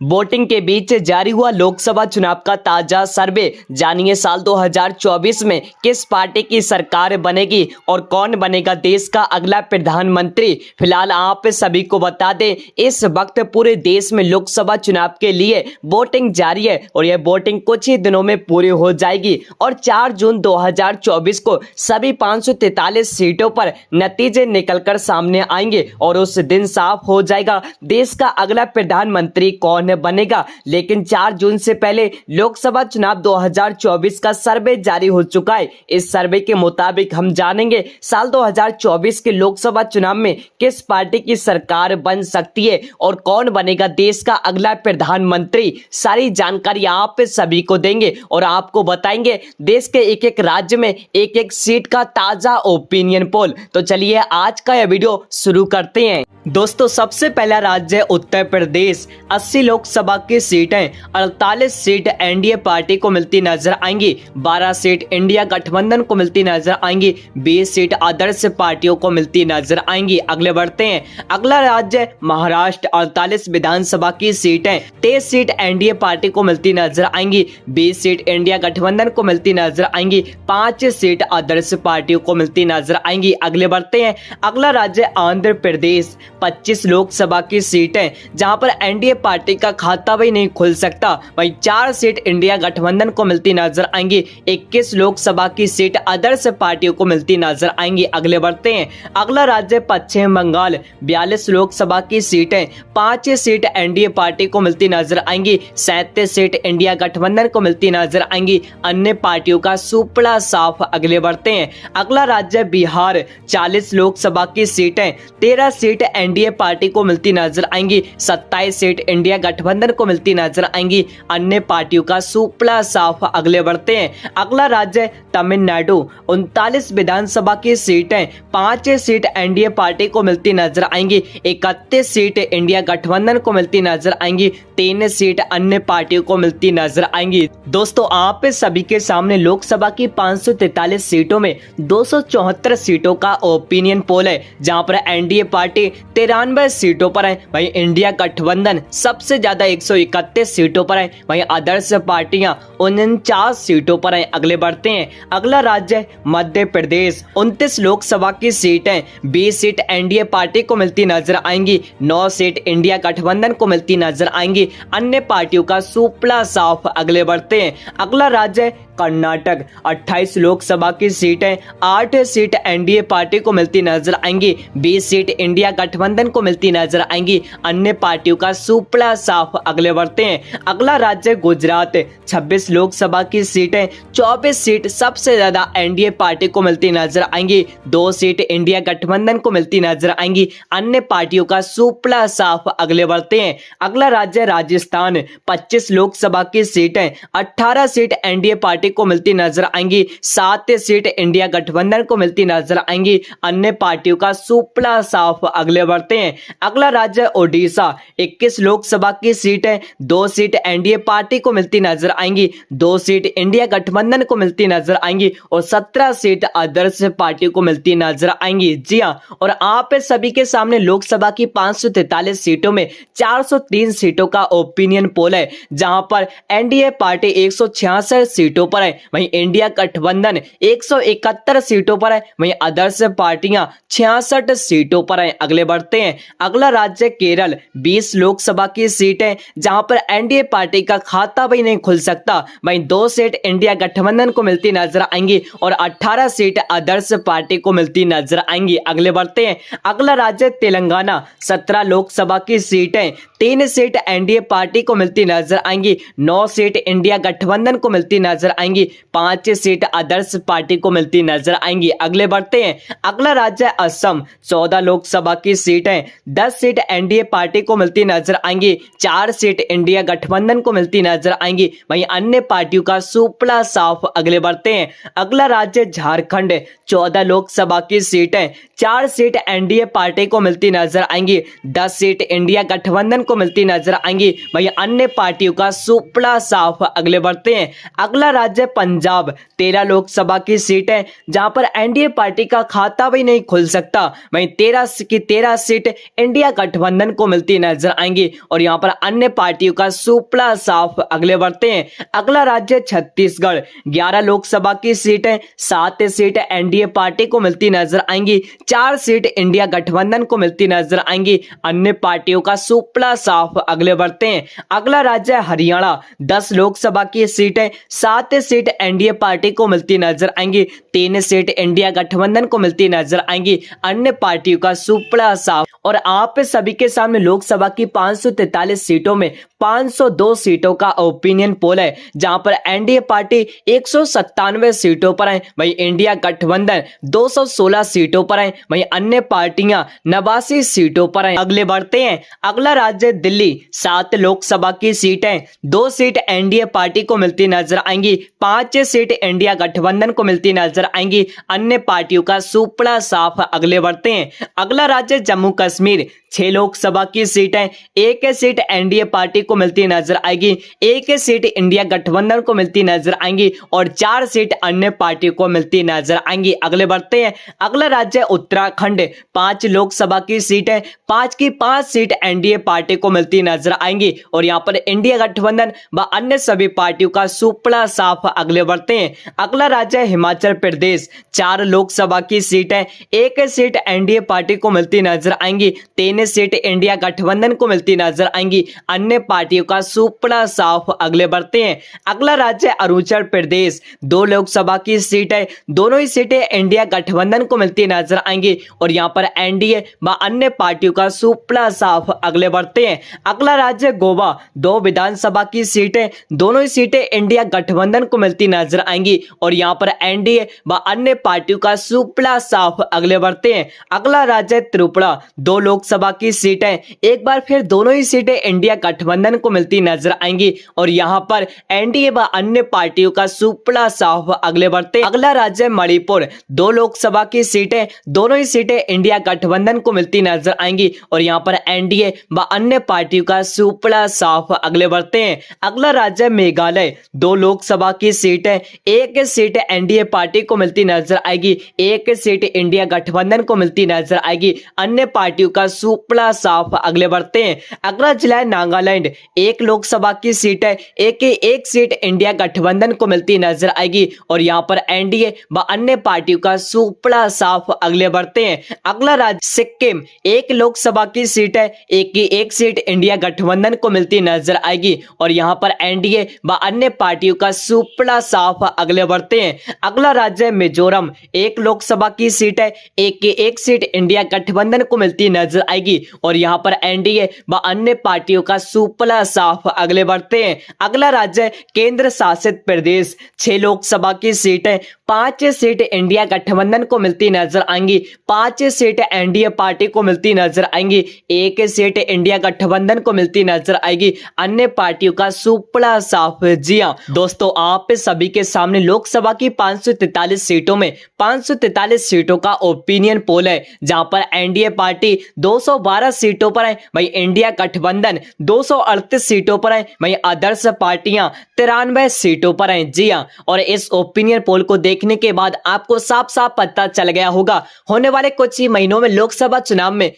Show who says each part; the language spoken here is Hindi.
Speaker 1: वोटिंग के बीच जारी हुआ लोकसभा चुनाव का ताजा सर्वे। जानिए साल 2024 में किस पार्टी की सरकार बनेगी और कौन बनेगा देश का अगला प्रधानमंत्री। फिलहाल आप सभी को बता दें, इस वक्त पूरे देश में लोकसभा चुनाव के लिए वोटिंग जारी है और यह वोटिंग कुछ ही दिनों में पूरी हो जाएगी और 4 जून 2024 को सभी 543 सीटों पर नतीजे निकलकर सामने आएंगे और उस दिन साफ हो जाएगा देश का अगला प्रधानमंत्री कौन बनेगा। लेकिन 4 जून से पहले लोकसभा चुनाव 2024 का सर्वे जारी हो चुका है। इस सर्वे के मुताबिक हम जानेंगे साल 2024 के लोकसभा चुनाव में किस पार्टी की सरकार बन सकती है और कौन बनेगा देश का अगला प्रधानमंत्री। सारी जानकारी आप सभी को देंगे और आपको बताएंगे देश के एक एक राज्य में एक एक सीट का ताजा ओपिनियन पोल। तो चलिए आज का यह वीडियो शुरू करते हैं। दोस्तों, सबसे पहला राज्य उत्तर प्रदेश। 80 लोकसभा की सीटें, 48 सीट एनडीए पार्टी को मिलती नजर आएंगी, 12 सीट इंडिया गठबंधन को मिलती नजर आएंगी, 20 सीट आदर्श पार्टियों को मिलती नजर आएंगी। अगले बढ़ते हैं। अगला राज्य महाराष्ट्र। 48 विधानसभा की सीटें, 23 सीट एनडीए पार्टी को मिलती नजर आएंगी, 20 सीट इंडिया गठबंधन को मिलती नजर आएंगी, 5 सीट आदर्श पार्टियों को मिलती नजर आएंगी। अगले बढ़ते हैं। अगला राज्य आंध्र प्रदेश। 25 लोकसभा की सीटें, जहां पर एनडीए पार्टी का खाता भी नहीं खुल सकता, वहीं 4 सीट इंडिया गठबंधन को मिलती नजर आएंगी, 21 लोकसभा की सीट आदर्श पार्टियों को मिलती नजर आएंगी। अगले बढ़ते हैं। अगला राज्य पश्चिम बंगाल। 42 लोकसभा की सीटें, 5 सीट एनडीए पार्टी को मिलती नजर आएंगी, 37 सीट इंडिया गठबंधन को मिलती नजर आएंगी, अन्य पार्टियों का सुपड़ा साफ। अगले बढ़ते हैं। अगला राज्य बिहार। 40 लोकसभा की सीटें, 13 सीट एनडीए पार्टी को मिलती नजर आएंगी, 27 सीट इंडिया गठबंधन को मिलती नजर आएंगी, अन्य पार्टियों का सुपड़ा साफ। अगले बढ़ते हैं। अगला राज्य तमिलनाडु। 39 विधानसभा की सीटें, 5 सीट एनडीए पार्टी को मिलती नजर आएंगी, 31 सीट इंडिया गठबंधन को मिलती नजर आएंगी, 3 सीट अन्य पार्टियों को मिलती नजर आएंगी। दोस्तों, आप सभी के सामने लोकसभा की 543 सीटों में 274 सीटों का ओपिनियन पोल है, जहां पर एनडीए पार्टी 93 सीटों पर है, वहीं इंडिया गठबंधन सबसे ज्यादा 131 सीटों पर है, वहीं आदर्श पार्टियां 49 सीटों पर है। अगले बढ़ते हैं। अगला राज्य मध्य प्रदेश। 29 लोकसभा की सीटें, 20 सीट एनडीए पार्टी को मिलती नजर आएंगी, 9 सीट इंडिया गठबंधन को मिलती नजर आएंगी, अन्य पार्टियों का सुपड़ा साफ। अगले बढ़ते हैं। अगला राज्य कर्नाटक। 28 लोकसभा की सीटें, 8 सीट एनडीए पार्टी को मिलती नजर आएंगी, 20 सीट इंडिया गठबंधन को मिलती नजर आएंगी, अन्य पार्टियों का सुपड़ा साफ। अगले बढ़ते हैं। अगला राज्य गुजरात। 26 लोकसभा की सीटें, 24 सीट सबसे ज्यादा एनडीए पार्टी को मिलती नजर आएंगी, 2 सीट इंडिया गठबंधन को मिलती नजर आएंगी, अन्य पार्टियों का सुपड़ा साफ। अगले बढ़ते हैं। अगला राज्य राजस्थान। 25 लोकसभा की सीटें, 18 सीट एनडीए पार्टी को मिलती नजर आएंगी, 7 सीट इंडिया गठबंधन को मिलती नजर आएंगी, अन्य पार्टियों का सुपड़ा साफ। अगले बढ़ते हैं। अगला राज्य ओडिशा। 21 लोकसभा की सीटें, 2 सीट एनडीए पार्टी को मिलती नजर आएंगी, 2 सीट इंडिया गठबंधन को मिलती नजर आएंगी और 17 सीट आदर्श पार्टी को मिलती नजर आएंगी। जी हां, और आप सभी के सामने लोकसभा की 543 सीटों में 403 सीटों का ओपिनियन पोल है, जहां पर एनडीए पार्टी 166 सीटों पर है, वहीं इंडिया गठबंधन 171 सीटों पर है, वहीं आदर्श पार्टियां 66 सीटों पर है। अगले बढ़ते हैं। अगला राज्य केरल। 20 लोकसभा की सीटें, जहां पर एनडीए पार्टी का खाता भी नहीं खुल सकता, वहीं 2 सीट इंडिया गठबंधन को मिलती नजर आएंगी और 18 सीट आदर्श पार्टी को मिलती नजर आएंगी। अगले बढ़ते हैं। अगला राज्य तेलंगाना। 17 लोकसभा की सीटें, 3 सीट एनडीए पार्टी को मिलती नजर आएंगी, 9 सीट इंडिया गठबंधन को मिलती नजर आएंगी, 5 सीट आदर्श पार्टी को मिलती नजर आएंगी। अगले बढ़ते हैं। अगला राज्य असम। 14 लोकसभा की सीटें, 10 सीट एनडीए पार्टी को मिलती नजर आएंगी, 4 सीट इंडिया गठबंधन को मिलती नजर आएंगी, वहीं अन्य पार्टियों का सुपड़ा साफ। अगले बढ़ते हैं। अगला राज्य झारखंड। 14 लोकसभा की सीटें, 4 सीट एनडीए पार्टी को मिलती नजर आएंगी, 10 सीट इंडिया गठबंधन को मिलती नजर आएंगी, वहीं अन्य पार्टियों का सुपड़ा साफ। अगले बढ़ते हैं। अगला राज्य राज्य पंजाब 13 लोकसभा की सीटें जहां पर एनडीए पार्टी का खाता भी नहीं खुल सकता, वहीं 13 की 13 सीट इंडिया गठबंधन को मिलती नजर आएंगी और यहां पर अन्य पार्टियों का सुपड़ा साफ। अगले बढ़ते हैं, अगला राज्य छत्तीसगढ़ 11 लोकसभा की सीटें 7 सीट एनडीए पार्टी को मिलती नजर आएंगी, 4 सीट इंडिया गठबंधन को मिलती नजर आएंगी, अन्य पार्टियों का सुपड़ा साफ। अगले बढ़ते हैं, अगला राज्य हरियाणा 10 लोकसभा की सीटें 7 सीट एनडीए पार्टी को मिलती नजर आएंगी, 3 सीट इंडिया गठबंधन को मिलती नजर आएंगी, अन्य पार्टियों का सुपड़ा साफ। और आप सभी के सामने लोकसभा की 543 सीटों में 502 सीटों का ओपिनियन पोल है, जहां पर एनडीए पार्टी 197 सीटों पर है, वहीं इंडिया गठबंधन 216 सीटों पर है, वहीं अन्य पार्टियां 89 सीटों पर हैं। अगले बढ़ते हैं, अगला राज्य दिल्ली 7 लोकसभा की सीटें 2 सीट एनडीए पार्टी को मिलती नजर आएंगी, 5 सीट इंडिया गठबंधन को मिलती नजर आएंगी, अन्य पार्टियों का सुपड़ा साफ। अगले बढ़ते हैं, अगला राज्य जम्मू कश्मीर 6 लोकसभा की सीटें 1 सीट एनडीए पार्टी को मिलती नजर आएगी, 1 सीट इंडिया गठबंधन को मिलती नजर आएंगी और 4 सीट अन्य पार्टी को मिलती नजर आएंगी। अगले बढ़ते हैं, अगला राज्य उत्तराखंड 5 लोकसभा की सीटें 5 की 5 सीट एनडीए पार्टी को मिलती नजर आएंगी और यहां पर इंडिया गठबंधन व अन्य सभी पार्टियों का सुपड़ा साफ। अगले बढ़ते हैं, अगला राज्य हिमाचल प्रदेश 4 लोकसभा की सीटें 1 सीट एनडीए पार्टी को मिलती नजर आएंगी, 3 सीट इंडिया गठबंधन को मिलती नजर आएंगी, अन्य पार्टियों का सुपड़ा साफ। अगले बढ़ते हैं, अगला राज्य अरुणाचल प्रदेश 2 लोकसभा की सीटें दोनों ही सीटें इंडिया गठबंधन को मिलती नजर आएंगी और यहां पर एनडीए व अन्य पार्टियों का सुपड़ा साफ। अगले बढ़ते हैं, अगला राज्य गोवा 2 विधानसभा की सीटें दोनों ही सीटें इंडिया गठबंधन को मिलती नजर आएंगी और यहां पर एनडीए व अन्य पार्टियों का सुपड़ा साफ। अगले बढ़ते हैं, अगला राज्य त्रिपुरा 2 लोकसभा की सीटें एक बार फिर दोनों ही सीटें इंडिया गठबंधन को मिलती नजर आएंगी और यहां पर एनडीए व अन्य पार्टियों का सुपड़ा साफ। अगले बढ़ते, अगला राज्य मणिपुर 2 लोकसभा की सीटें दोनों ही सीटें इंडिया गठबंधन को मिलती नजर आएंगी और यहां पर एनडीए व अन्य पार्टियों का सुपड़ा साफ। अगले बढ़ते हैं, अगला राज्य मेघालय 2 लोकसभा की सीटें 1 सीट एनडीए पार्टी को मिलती नजर आएगी, 1 सीट इंडिया गठबंधन को मिलती नजर आएगी, अन्य पार्टियों का सुपड़ा साफ। अगले बढ़ते हैं, अगला जिला है नागालैंड 1 लोकसभा की सीट है 1 सीट इंडिया गठबंधन को मिलती नजर आएगी और यहां पर एनडीए व अन्य पार्टियों का सुपड़ा साफ। अगले बढ़ते हैं, अगला राज्य सिक्किम 1 लोकसभा की सीट है 1 सीट इंडिया गठबंधन को मिलती नजर आएगी और यहां पर एनडीए व अन्य पार्टियों का सुपड़ा साफ। अगले बढ़ते हैं, अगला राज्य मिजोरम 1 लोकसभा की सीट है 1 सीट इंडिया गठबंधन को मिलती नजर आएगी और यहां पर एनडीए व अन्य पार्टियों का सुपड़ा साफ। अगले बढ़ते हैं, अगला राज्य केंद्र शासित प्रदेश 6 लोकसभा की सीटें 5 सीट इंडिया गठबंधन को मिलती नजर आएंगी, 5 सीट एनडीए पार्टी को मिलती नजर आएंगी, 1 सीट इंडिया गठबंधन को मिलती नजर आएगी, अन्य पार्टियों का सुपड़ा साफ। जी हां दोस्तों, आप सभी के सामने लोकसभा की 543 सीटों में 543 सीटों का ओपिनियन पोल है, जहां पर एनडीए पार्टी 212 सीटों पर है, वहीं इंडिया गठबंधन 238 सीटों पर है, वहीं आदर्श पार्टियां 93 सीटों पर हैं। जी हां, और इस ओपिनियन पोल को देखने के बाद आपको साफ साफ पता चल गया होगा होने वाले कुछ ही महीनों में लोकसभा चुनाव में